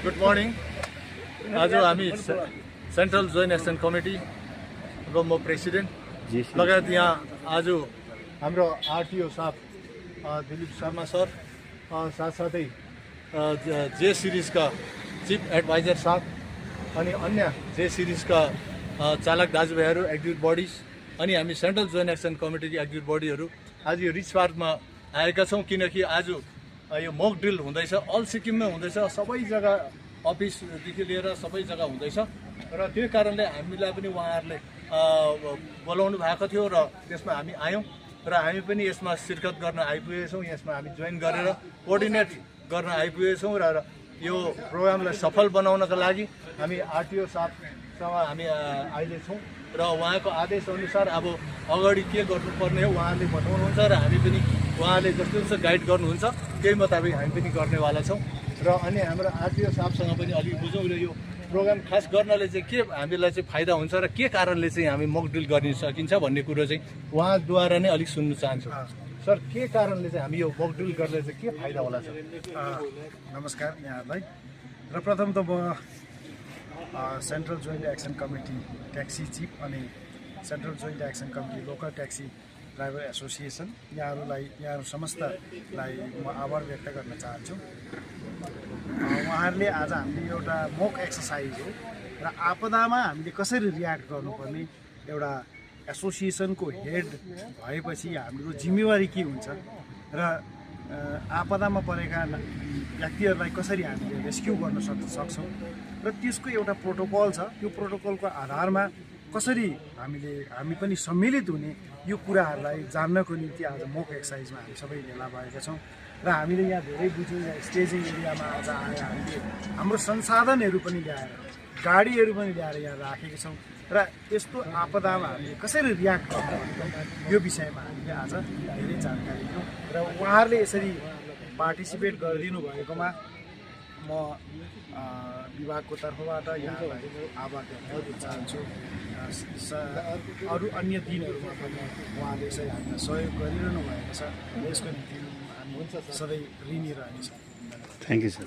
Good morning. आज हामी central joint action कमिटीको म प्रेसिडेन्ट लगायत यहाँ आज हाम्रो आरटिओ साहब दिलीप शर्मा सर साथसाथै जे सिरिजका चिफ एडभाइजर साहब अनि अन्य जे सिरिजका चालक दाजुभाइहरू एक्जिक्युटिभ बडिज अनि हामी सेन्ट्रल जोइन्ट एक्सन कमिटीको एक्जिक्युटिभ बडीहरू आज यो रिच पार्कमा आएका छौँ, किनकि आज यो मक ड्रिल हुँदैछ। अल सिक्किममै हुँदैछ, सबै जग्गा अफिसदेखि लिएर सबै जग्गा हुँदैछ र त्यही कारणले हामीलाई पनि उहाँहरूले बोलाउनु भएको थियो र त्यसमा हामी आयौँ र हामी पनि यसमा शिरकत गर्न आइपुगेछौँ। यसमा हामी जोइन गरेर कोअर्डिनेट गर्न आइपुगेछौँ र यो प्रोग्रामलाई सफल बनाउनका लागि हामी आरटिओ साहबसँग हामी अहिले छौँ र उहाँको आदेशअनुसार अब अगाडि के गर्नुपर्ने हो उहाँले बताउनुहुन्छ र हामी पनि उहाँले जस्तो जस्तो गाइड गर्नुहुन्छ त्यही मुताबिक हामी पनि गर्नेवाला छौँ। र अनि हाम्रो आरटिओ साहबसँग पनि अलिक बुझौँ र यो प्रोग्राम खास गर्नाले चाहिँ के हामीलाई चाहिँ फाइदा हुन्छ र के कारणले चाहिँ हामी मक ड्रिल गर्न सकिन्छ भन्ने कुरो चाहिँ उहाँद्वारा नै अलिक सुन्नु चाहन्छु। सर, के कारणले चाहिँ हामी यो मक ड्रिल गर्दा चाहिँ के फाइदा होला सर? नमस्कार यहाँहरूलाई। र प्रथम त म central joint action committee taxi chief अनि central joint action committee local taxi driver association यहाँहरू समस्तलाई म आभार व्यक्त गर्न चाहन्छु। उहाँहरूले आज हामीले एउटा मोक एक्सर्साइज हो र आपदामा हामीले कसरी रियाक्ट गर्नुपर्ने एउटा एसोसिएसनको हेड भएपछि हाम्रो जिम्मेवारी के हुन्छ र आपदामा परेका व्यक्तिहरूलाई कसरी हामीले रेस्क्यु गर्न सक्छौँ र त्यसको एउटा प्रोटोकल छ। त्यो प्रोटोकलको आधारमा कसरी हामी पनि सम्मिलित हुने यो कुराहरूलाई जान्नको निम्ति आज मोक एक्सर्साइजमा हामी सबै भेला भएका छौँ र हामीले यहाँ धेरै बुझ्यौँ। यहाँ स्टेजिङ एरियामा आज आएर हामीले हाम्रो संसाधनहरू पनि ल्याएर गाडीहरू पनि ल्याएर यहाँ राखेका छौँ र यस्तो आपदामा हामीले कसरी रियाक्ट गर्नु यो विषयमा हामीले आज धेरै जानकारी दियौँ र उहाँहरूले यसरी पार्टिसिपेट गरिदिनु भएकोमा म विभागको तर्फबाट यहाँलाई आभार व्यक्त गर्न चाहन्छु। अरू अन्य दिनहरूमा पनि उहाँले यसरी हामीलाई सहयोग गरिरहनु भएको छ, यसको निम्ति हामी सधैँ ऋणी रहनेछौँ। Thank you sir.